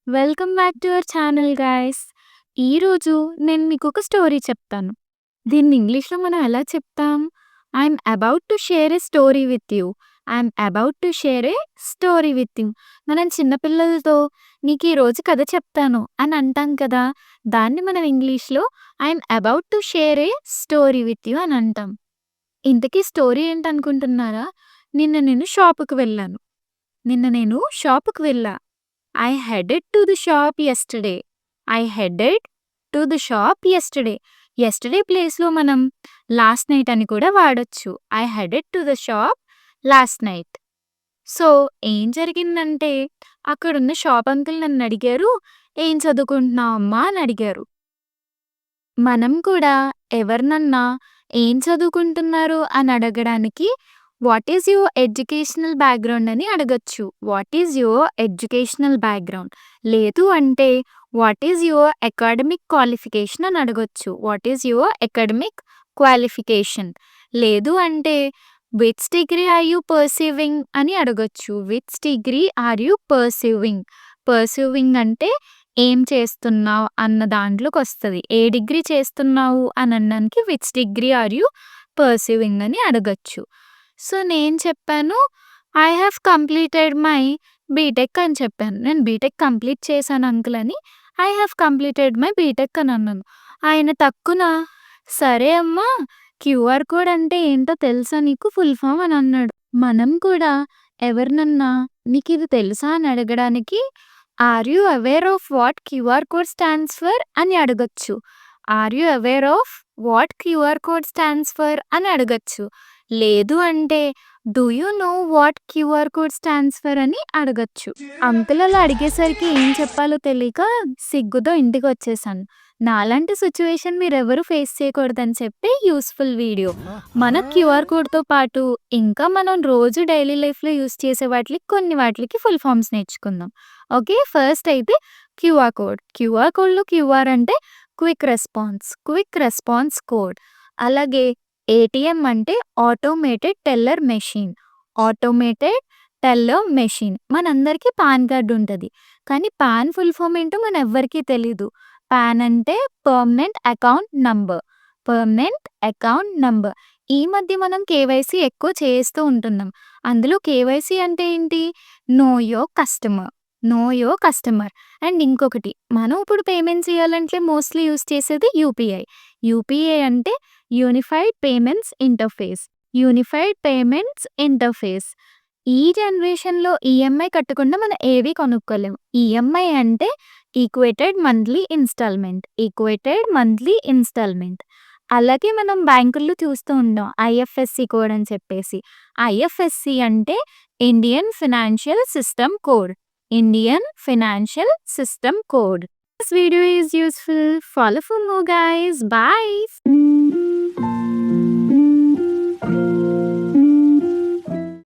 Welcome back to our channel guys. ఈరోజు నేను మీకొక స్టోరీ చెప్తాను. దీన్ని ఇంగ్లీష్‌లో మనం ఎలా చెప్తాం? I'm about to share a story with you. I'm about to share a story with you. మనం చిన్న పిల్లలతో నీకు ఈరోజు కథ చెప్తాను అని అంటాం కదా! దాన్ని మనం ఇంగ్లీష్‌లో I'm about to share a story with you అని అంటాం. ఇంతకీ స్టోరీ ఏంటనుకుంటున్నారా? నిన్న నేను షాపుకి వెళ్ళా. I headed to the shop yesterday. I headed to the shop yesterday. Yesterday ప్లేస్‌లో మనం లాస్ట్ నైట్ అని కూడా వాడొచ్చు. I headed to the shop last night. So, ఏం జరిగిందంటే అక్కడున్న షాప్ అంకుల్ నన్నడిగారు, "ఏం చదువుకుంటున్నావు అమ్మా?" అని అడిగారు. మనం కూడా ఎవరినన్నా ఏం చదువుకుంటున్నారు అని అడగడానికి what is your educational background అని అడగొచ్చు. What is your educational background? లేదు అంటే what is your academic qualification అని అడగొచ్చు. What is your academic qualification? లేదు అంటే which degree are you perceiving అని అడగొచ్చు. Which degree are you perceiving? Perceiving అంటే ఏం చేస్తున్నావు అన్న దాంట్లోకొస్తది. ఏ డిగ్రీ చేస్తున్నావు అని అనడానికి which degree are you perceiving అని అడగొచ్చు. సో, నేను చెప్పాను I have completed my BTech అని చెప్పాను. నేను బీటెక్ కంప్లీట్ చేశాను అంకుల్ అని. I have completed my BTech అని అన్నాను. ఆయన టక్కున సరే అమ్మా క్యూఆర్ కోడ్ అంటే ఏంటో తెలుసా నీకు ఫుల్ ఫామ్ అని అన్నాడు. మనం కూడా ఎవరినన్నా నీకిది తెలుసా అని అడగడానికి are you aware of what QR code stands for అని అడగొచ్చు. Are you aware of what QR code stands for అని అడగొచ్చు. లేదు అంటే do you know what QR code stands for అని అడగొచ్చు. అంకుల్ అలా అడిగేసరికి ఏం చెప్పాలో తెలియక సిగ్గుతో ఇంటికొచ్చేసాను. నాలాంటి సిచ్యువేషన్ మీరెవరు ఫేస్ చేయకూడదని చెప్పి యూస్‌ఫుల్ వీడియో. మన క్యూఆర్ కోడ్‌తో పాటు ఇంకా మనం రోజు డైలీ లైఫ్‌లో యూజ్ చేసే కొన్ని వాటిలికి ఫుల్ ఫార్మ్స్ నేర్చుకుందాం. ఓకే. ఫస్ట్ అయితే క్యూఆర్ కోడ్. క్యూఆర్ కోడ్‌లో క్యూఆర్ అంటే క్విక్ రెస్పాన్స్ కోడ్. అలాగే ఏటీఎం అంటే automated teller machine. Automated teller machine. మనందరికీ పాన్ కార్డ్ ఉంటది. కానీ పాన్ ఫుల్ ఫార్మ్ ఏంటో మనెవ్వరికీ తెలీదు. పాన్ అంటే permanent account number. Permanent account number. ఈ మధ్య మనం కేవైసీ ఎక్కువ చేస్తూ ఉంటున్నాం. అందులో కేవైసీ అంటే ఏంటి? Know your customer. Know your customer. And ఇంకొకటి మనం ఇప్పుడు పేమెంట్స్ చేయాలంటే మోస్ట్‌లీ యూజ్ చేసేది యూపీఐ. యూపీఐ అంటే unified payments interface. Unified payments interface. ఈ జనరేషన్‌లో ఈఎంఐ కట్టకుండా మనం ఏవి కొనుక్కోలేం. ఈఎంఐ అంటే equated monthly instalment. Equated monthly instalment. అలాగే మనం బ్యాంకుల్లో చూస్తూ ఉంటాం ఐఎఫ్ఎస్‌సి కోడ్ అని చెప్పేసి. ఐఎఫ్ఎస్‌సి అంటే Indian financial system code. Indian financial system code. This video is useful. Follow for more guys. Bye.